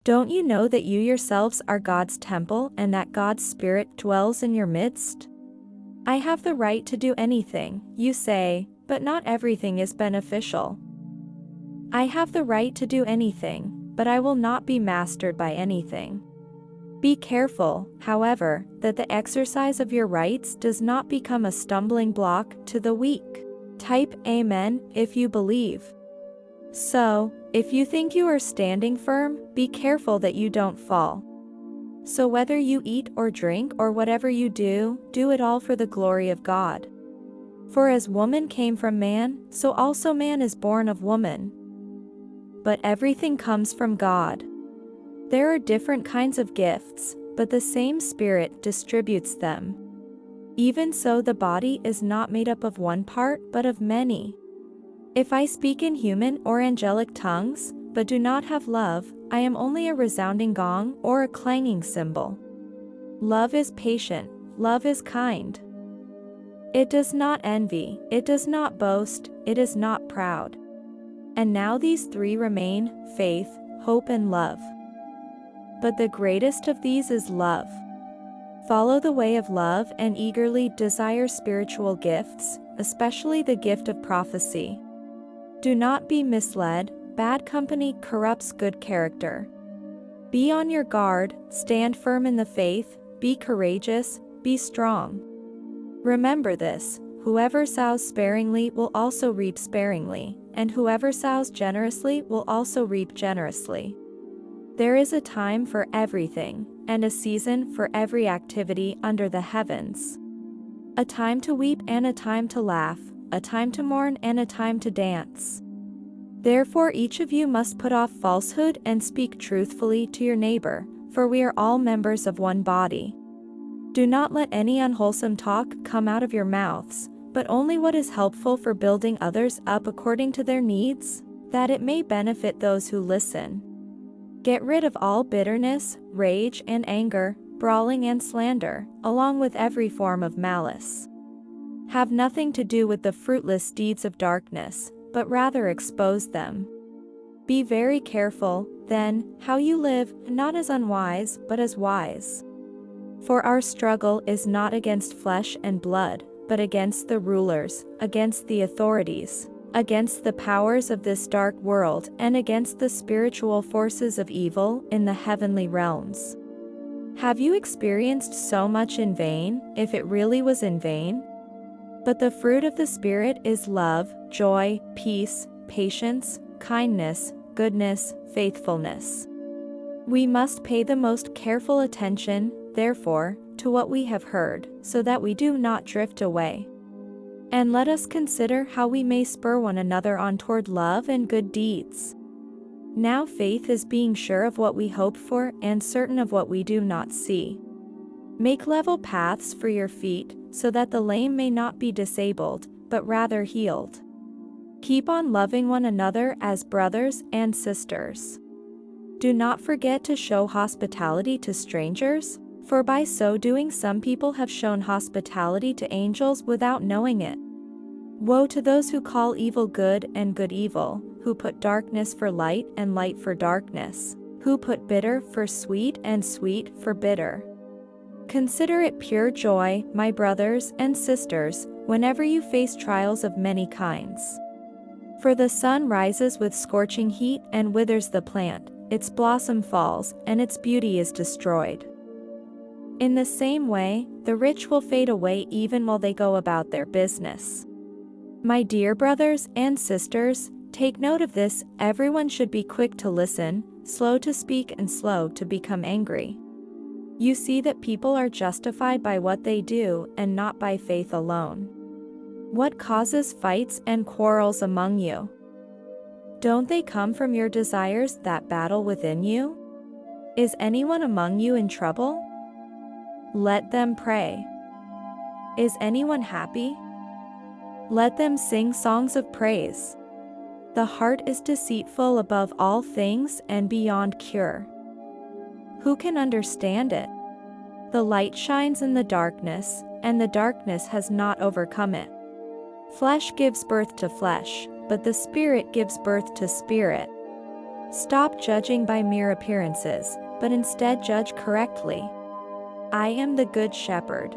Don't you know that you yourselves are God's temple and that God's Spirit dwells in your midst? I have the right to do anything, you say, but not everything is beneficial. I have the right to do anything, but I will not be mastered by anything. Be careful, however, that the exercise of your rights does not become a stumbling block to the weak. Type Amen if you believe. So, if you think you are standing firm, be careful that you don't fall. So whether you eat or drink or whatever you do, do it all for the glory of God. For as woman came from man, so also man is born of woman. But everything comes from God. There are different kinds of gifts, but the same Spirit distributes them. Even so, the body is not made up of one part, but of many. If I speak in human or angelic tongues, but do not have love, I am only a resounding gong or a clanging cymbal. Love is patient, love is kind. It does not envy, it does not boast, it is not proud. And now these three remain: faith, hope, and love. But the greatest of these is love. Follow the way of love and eagerly desire spiritual gifts, especially the gift of prophecy. Do not be misled, bad company corrupts good character. Be on your guard, stand firm in the faith, be courageous, be strong. Remember this: whoever sows sparingly will also reap sparingly, and whoever sows generously will also reap generously. There is a time for everything, and a season for every activity under the heavens. A time to weep and a time to laugh, a time to mourn and a time to dance. Therefore each of you must put off falsehood and speak truthfully to your neighbor, for we are all members of one body. Do not let any unwholesome talk come out of your mouths, but only what is helpful for building others up according to their needs, that it may benefit those who listen. Get rid of all bitterness, rage and anger, brawling and slander, along with every form of malice. Have nothing to do with the fruitless deeds of darkness, but rather expose them. Be very careful, then, how you live, not as unwise, but as wise. For our struggle is not against flesh and blood, but against the rulers, against the authorities, against the powers of this dark world, and against the spiritual forces of evil in the heavenly realms. Have you experienced so much in vain, if it really was in vain? But the fruit of the Spirit is love, joy, peace, patience, kindness, goodness, faithfulness. We must pay the most careful attention, therefore, to what we have heard, so that we do not drift away. And let us consider how we may spur one another on toward love and good deeds. Now faith is being sure of what we hope for and certain of what we do not see. Make level paths for your feet, so that the lame may not be disabled, but rather healed. Keep on loving one another as brothers and sisters. Do not forget to show hospitality to strangers, for by so doing some people have shown hospitality to angels without knowing it. Woe to those who call evil good and good evil, who put darkness for light and light for darkness, who put bitter for sweet and sweet for bitter. Consider it pure joy, my brothers and sisters, whenever you face trials of many kinds. For the sun rises with scorching heat and withers the plant, its blossom falls, and its beauty is destroyed. In the same way, the rich will fade away even while they go about their business. My dear brothers and sisters, take note of this: everyone should be quick to listen, slow to speak, and slow to become angry. You see that people are justified by what they do and not by faith alone. What causes fights and quarrels among you? Don't they come from your desires that battle within you? Is anyone among you in trouble? Let them pray. Is anyone happy? Let them sing songs of praise. The heart is deceitful above all things and beyond cure. Who can understand it? The light shines in the darkness, and the darkness has not overcome it. Flesh gives birth to flesh, but the Spirit gives birth to spirit. Stop judging by mere appearances, but instead judge correctly. I am the Good Shepherd.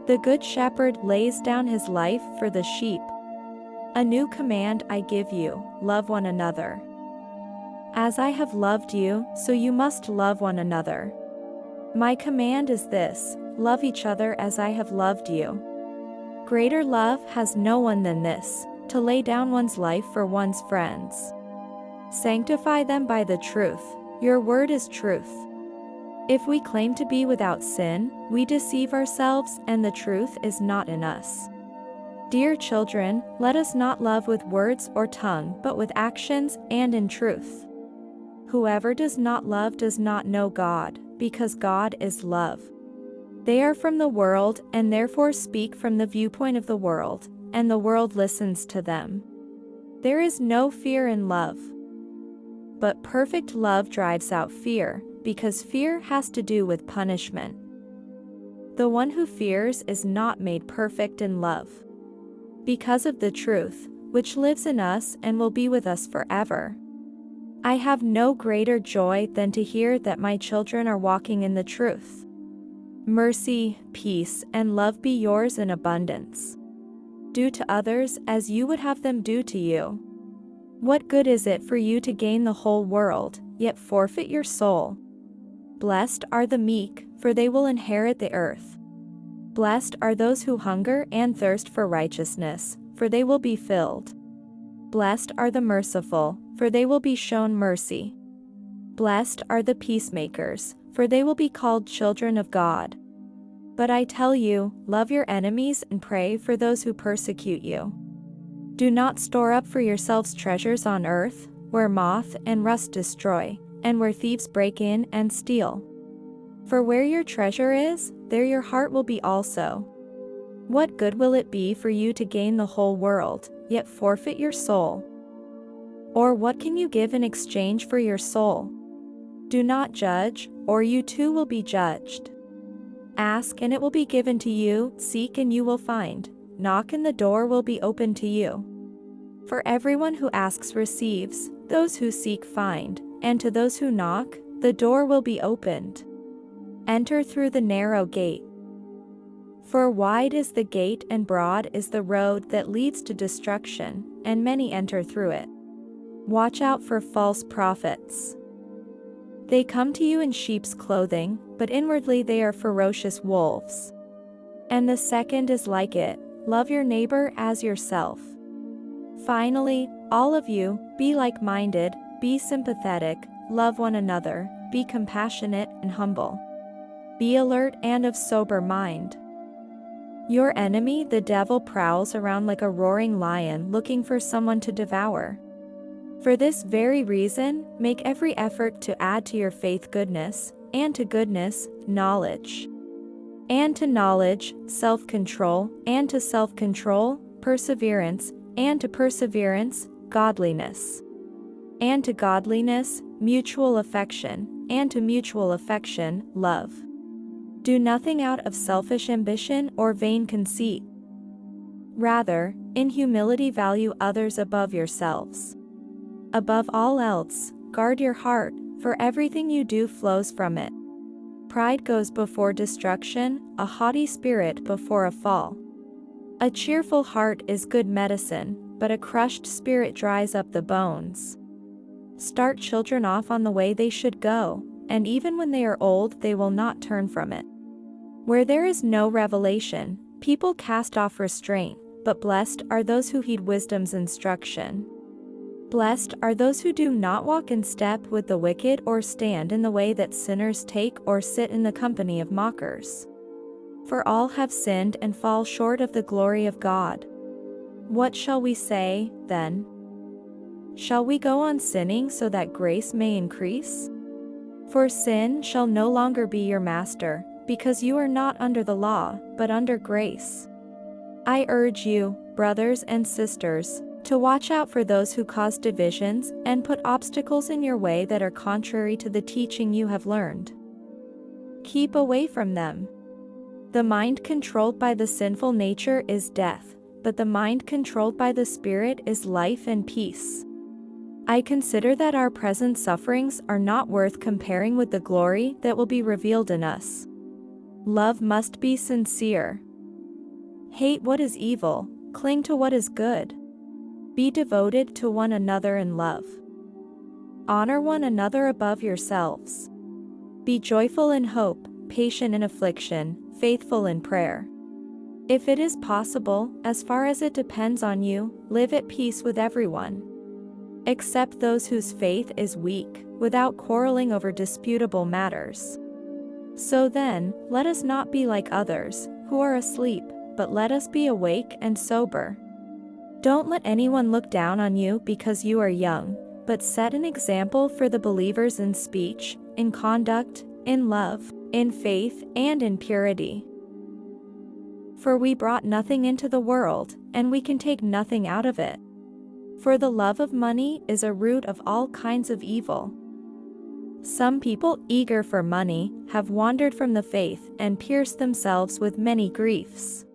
The Good Shepherd lays down his life for the sheep. A new command I give you, love one another. As I have loved you, so you must love one another. My command is this, love each other as I have loved you. Greater love has no one than this, to lay down one's life for one's friends. Sanctify them by the truth, your word is truth. If we claim to be without sin, we deceive ourselves and the truth is not in us. Dear children, let us not love with words or tongue but with actions and in truth. Whoever does not love does not know God, because God is love. They are from the world and therefore speak from the viewpoint of the world, and the world listens to them. There is no fear in love. But perfect love drives out fear, because fear has to do with punishment. The one who fears is not made perfect in love. Because of the truth, which lives in us and will be with us forever. I have no greater joy than to hear that my children are walking in the truth. Mercy, peace, and love be yours in abundance. Do to others as you would have them do to you. What good is it for you to gain the whole world, yet forfeit your soul? Blessed are the meek, for they will inherit the earth. Blessed are those who hunger and thirst for righteousness, for they will be filled. Blessed are the merciful, for they will be shown mercy. Blessed are the peacemakers, for they will be called children of God. But I tell you, love your enemies and pray for those who persecute you. Do not store up for yourselves treasures on earth, where moth and rust destroy, and where thieves break in and steal. For where your treasure is, there your heart will be also. What good will it be for you to gain the whole world, yet forfeit your soul? Or what can you give in exchange for your soul? Do not judge, or you too will be judged. Ask and it will be given to you, seek and you will find, knock and the door will be opened to you. For everyone who asks receives, those who seek find, and to those who knock, the door will be opened. Enter through the narrow gate. For wide is the gate and broad is the road that leads to destruction, and many enter through it. Watch out for false prophets. They come to you in sheep's clothing, but inwardly they are ferocious wolves. And the second is like it, love your neighbor as yourself. Finally, all of you, be like-minded, be sympathetic, love one another, be compassionate and humble. Be alert and of sober mind. Your enemy the devil prowls around like a roaring lion looking for someone to devour. For this very reason, make every effort to add to your faith goodness, and to goodness, knowledge. And to knowledge, self-control, and to self-control, perseverance, and to perseverance, godliness. And to godliness, mutual affection, and to mutual affection, love. Do nothing out of selfish ambition or vain conceit. Rather, in humility value others above yourselves. Above all else, guard your heart, for everything you do flows from it. Pride goes before destruction, a haughty spirit before a fall. A cheerful heart is good medicine, but a crushed spirit dries up the bones. Start children off on the way they should go, and even when they are old they will not turn from it. Where there is no revelation, people cast off restraint, but blessed are those who heed wisdom's instruction. Blessed are those who do not walk in step with the wicked or stand in the way that sinners take or sit in the company of mockers. For all have sinned and fall short of the glory of God. What shall we say, then? Shall we go on sinning so that grace may increase? For sin shall no longer be your master, because you are not under the law, but under grace. I urge you, brothers and sisters, to watch out for those who cause divisions and put obstacles in your way that are contrary to the teaching you have learned. Keep away from them. The mind controlled by the sinful nature is death, but the mind controlled by the Spirit is life and peace. I consider that our present sufferings are not worth comparing with the glory that will be revealed in us. Love must be sincere. Hate what is evil, cling to what is good. Be devoted to one another in love. Honor one another above yourselves. Be joyful in hope, patient in affliction, faithful in prayer. If it is possible, as far as it depends on you, live at peace with everyone. Accept those whose faith is weak, without quarreling over disputable matters. So then, let us not be like others, who are asleep, but let us be awake and sober. Don't let anyone look down on you because you are young, but set an example for the believers in speech, in conduct, in love, in faith, and in purity. For we brought nothing into the world, and we can take nothing out of it. For the love of money is a root of all kinds of evil. Some people eager for money have wandered from the faith and pierced themselves with many griefs.